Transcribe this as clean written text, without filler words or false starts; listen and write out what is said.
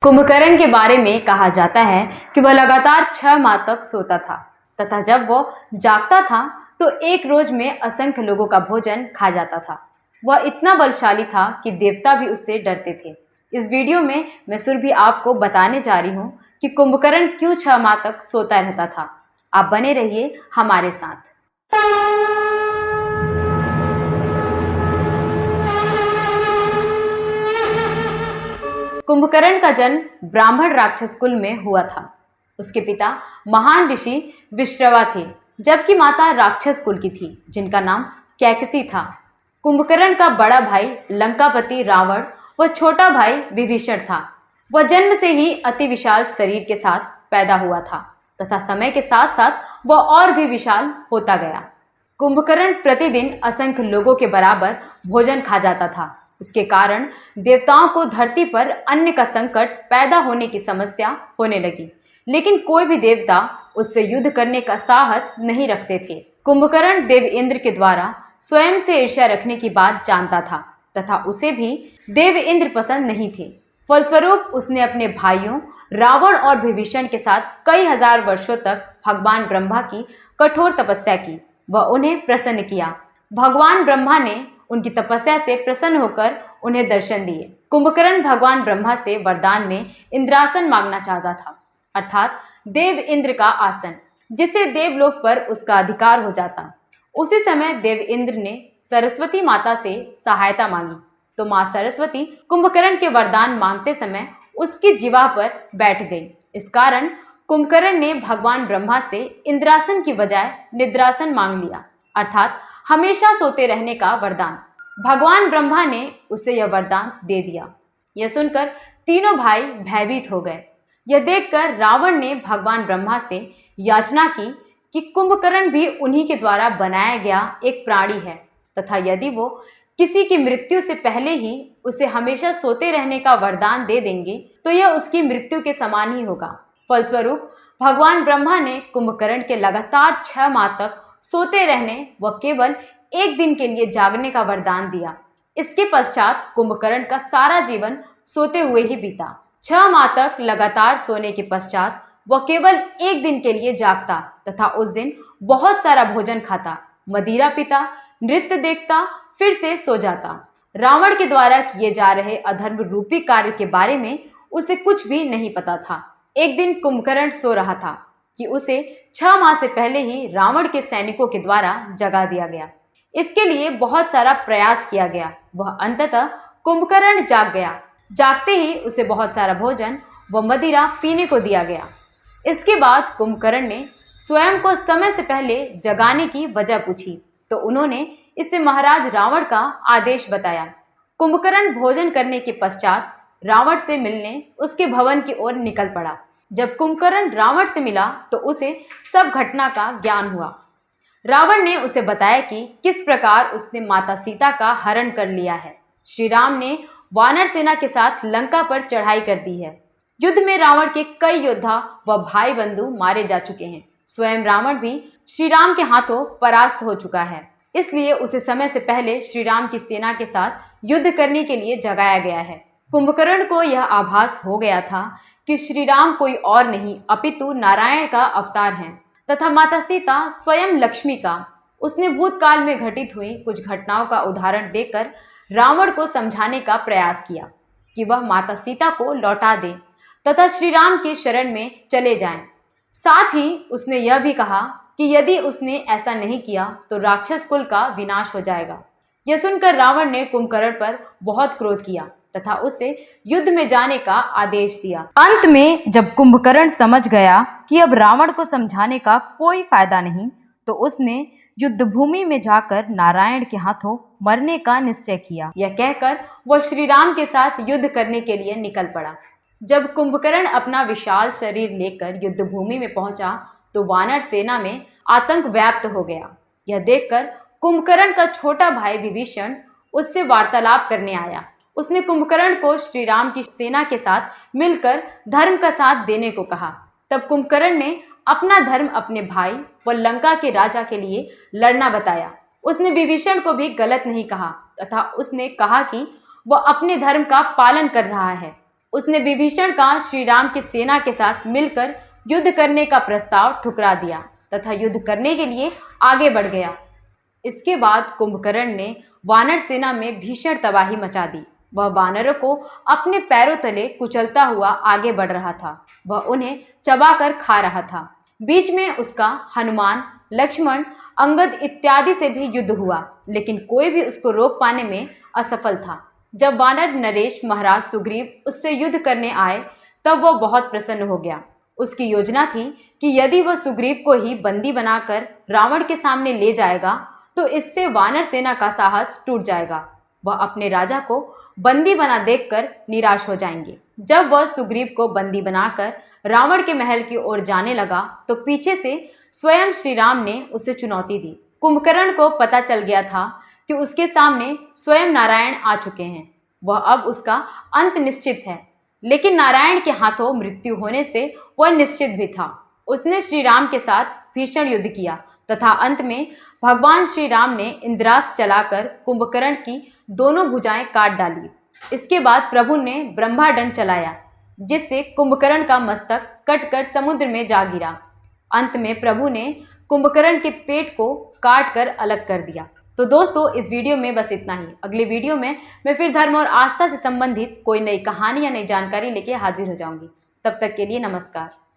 कुंभकर्ण के बारे में कहा जाता है कि वह लगातार 6 माह तक सोता था तथा जब वह जागता था तो एक रोज में असंख्य लोगों का भोजन खा जाता था। वह इतना बलशाली था कि देवता भी उससे डरते थे। इस वीडियो में मैं सुरभि आपको बताने जा रही हूँ कि कुंभकर्ण क्यों 6 माह तक सोता रहता था। आप बने रहिए हमारे साथ। कुंभकर्ण का जन्म ब्राह्मण राक्षस कुल में हुआ था। उसके पिता महान ऋषि विश्रवा थे, जबकि माता राक्षस कुल की थी जिनका नाम कैकसी था। कुंभकर्ण का बड़ा भाई लंकापति रावण व छोटा भाई विभीषण था। वह जन्म से ही अति विशाल शरीर के साथ पैदा हुआ था तथा समय के साथ साथ वह और भी विशाल होता गया। कुंभकर्ण प्रतिदिन असंख्य लोगों के बराबर भोजन खा जाता था। इसके कारण देवताओं को धरती पर अन्न का संकट पैदा होने की समस्या होने लगी, लेकिन कोई भी देवता उससे युद्ध करने का साहस नहीं रखते थे। कुंभकर्ण देव इंद्र के द्वारा स्वयं से ईर्ष्या रखने की बात जानता था तथा उसे भी देव इंद्र पसंद नहीं थे। फलस्वरूप उसने अपने भाइयों रावण और विभीषण के साथ कई हजार वर्षों तक भगवान ब्रह्मा की कठोर तपस्या की व उन्हें प्रसन्न किया। भगवान ब्रह्मा ने उनकी तपस्या से प्रसन्न होकर उन्हें दर्शन दिए। कुंभकर्ण भगवान ब्रह्मा से वरदान में इंद्रासन मांगना चाहता था, अर्थात देव इंद्र का आसन, जिससे देवलोक पर उसका अधिकार हो जाता। उसी समय देव इंद्र ने सरस्वती माता से सहायता मांगी तो मां सरस्वती कुंभकर्ण के वरदान मांगते समय उसकी जिह्वा पर बैठ गई। इस कारण कुंभकर्ण ने भगवान ब्रह्मा से इंद्रासन की बजाय निद्रासन मांग लिया, अर्थात हमेशा सोते रहने का वरदान। भगवान ब्रह्मा ने उसे यह वरदान दे दिया। यह सुनकर तीनों भाई भयभीत हो गए। यह देखकर रावण ने भगवान ब्रह्मा से याचना की कि कुंभकर्ण भी उन्हीं के द्वारा बनाया गया एक प्राणी है तथा यदि वो किसी की मृत्यु से पहले ही उसे हमेशा सोते रहने का वरदान दे देंगे तो यह उसकी मृत्यु के समान ही होगा। फलस्वरूप भगवान ब्रह्मा ने कुंभकर्ण के लगातार 6 माह तक सोते रहने व केवल एक दिन के लिए जागने का वरदान दिया। इसके पश्चात कुंभकर्ण का सारा जीवन सोते हुए ही बीता। 6 माह तक लगातार सोने के पश्चात वह केवल एक दिन के लिए जागता तथा उस दिन बहुत सारा भोजन खाता, मदिरा पीता, नृत्य देखता, फिर से सो जाता। रावण के द्वारा किए जा रहे अधर्म रूपी कार्य के बारे में उसे कुछ भी नहीं पता था। एक दिन कुंभकर्ण सो रहा था कि उसे 6 माह से पहले ही रावण के सैनिकों के द्वारा जगा दिया गया। इसके लिए बहुत सारा प्रयास किया गया। वह अंततः कुंभकर्ण जाग गया। जागते ही उसे बहुत सारा भोजन व मदिरा पीने को दिया गया। इसके बाद कुंभकर्ण ने स्वयं को समय से पहले जगाने की वजह पूछी तो उन्होंने इसे महाराज रावण का आदेश बताया। कुंभकर्ण भोजन करने के पश्चात रावण से मिलने उसके भवन की ओर निकल पड़ा। जब कुंभकर्ण रावण से मिला तो उसे सब घटना का ज्ञान हुआ। रावण ने उसे बताया कि किस प्रकार उसने माता सीता का हरण कर लिया है। श्री राम ने वानर सेना के साथ लंका पर चढ़ाई कर दी है। युद्ध में रावण के कई योद्धा व भाई बंधु मारे जा चुके हैं। स्वयं रावण भी श्री राम के हाथों परास्त हो चुका है, इसलिए उसे समय से पहले श्री राम की सेना के साथ युद्ध करने के लिए जगाया गया है। कुंभकर्ण को यह आभास हो गया था कि श्री राम कोई और नहीं अपितु नारायण का अवतार हैं तथा माता सीता स्वयं लक्ष्मी का। उसने भूतकाल में घटित हुई कुछ घटनाओं का उदाहरण देकर रावण को समझाने का प्रयास किया कि वह माता सीता को लौटा दे तथा श्री राम की शरण में चले जाएं। साथ ही उसने यह भी कहा कि यदि उसने ऐसा नहीं किया तो राक्षस कुल का विनाश हो जाएगा। यह सुनकर रावण ने कुंभकर्ण पर बहुत क्रोध किया तथा उसे युद्ध में जाने का आदेश दिया। अंत में जब कुंभकर्ण समझ गया कि अब रावण को समझाने का कोई फायदा नहीं तो उसने युद्ध भूमि में जाकर नारायण के हाथों मरने का निश्चय किया। यह कहकर वह श्री राम के साथ युद्ध करने के लिए निकल पड़ा। जब कुंभकर्ण अपना विशाल शरीर लेकर युद्ध भूमि में पहुंचा तो वानर सेना में आतंक व्याप्त हो गया। यह देखकर कुंभकर्ण का छोटा भाई विभीषण उससे वार्तालाप करने आया। उसने कुंभकर्ण को श्री राम की सेना के साथ मिलकर धर्म का साथ देने को कहा। तब कुंभकर्ण ने अपना धर्म अपने भाई व लंका के राजा के लिए लड़ना बताया। उसने विभीषण को भी गलत नहीं कहा तथा उसने कहा कि वह अपने धर्म का पालन कर रहा है। उसने विभीषण का श्री राम की सेना के साथ मिलकर युद्ध करने का प्रस्ताव ठुकरा दिया तथा युद्ध करने के लिए आगे बढ़ गया। इसके बाद कुंभकर्ण ने वानर सेना में भीषण तबाही मचा दी। वह वानरों को अपने पैरों तले कुचलता हुआ आगे बढ़ रहा था। वह उन्हें चबाकर खा रहा था। बीच में उसका हनुमान, लक्ष्मण, अंगद इत्यादि से भी युद्ध हुआ, लेकिन कोई भी उसको रोक पाने में असफल था। जब वानर नरेश महाराज सुग्रीव उससे युद्ध करने आए तब वह बहुत प्रसन्न हो गया। उसकी योजना थी कि यदि वह सुग्रीव को ही बंदी बनाकर रावण के सामने ले जाएगा तो इससे वानर सेना का साहस टूट जाएगा। वह अपने राजा को बंदी बना देखकर निराश हो जाएंगे। जब वह सुग्रीव को बंदी बनाकर रावण के महल की ओर जाने लगा तो पीछे से स्वयं श्री राम ने उसे चुनौती दी। कुंभकर्ण को पता चल गया था कि उसके सामने स्वयं नारायण आ चुके हैं। वह अब उसका अंत निश्चित है, लेकिन नारायण के हाथों मृत्यु होने से वह निश्चित भी था। उसने श्री राम के साथ भीषण युद्ध किया तथा अंत में भगवान श्री राम ने इंद्रास्त्र चलाकर कुंभकर्ण की दोनों भुजाएं काट डाली। इसके बाद प्रभु ने ब्रह्मादंड चलाया, जिससे कुंभकर्ण का मस्तक कटकर समुद्र में जा गिरा। अंत में प्रभु ने कुंभकर्ण के पेट को काट कर अलग कर दिया। तो दोस्तों, इस वीडियो में बस इतना ही। अगले वीडियो में मैं फिर धर्म और आस्था से संबंधित कोई नई कहानी या नई जानकारी लेके हाजिर हो जाऊंगी। तब तक के लिए नमस्कार।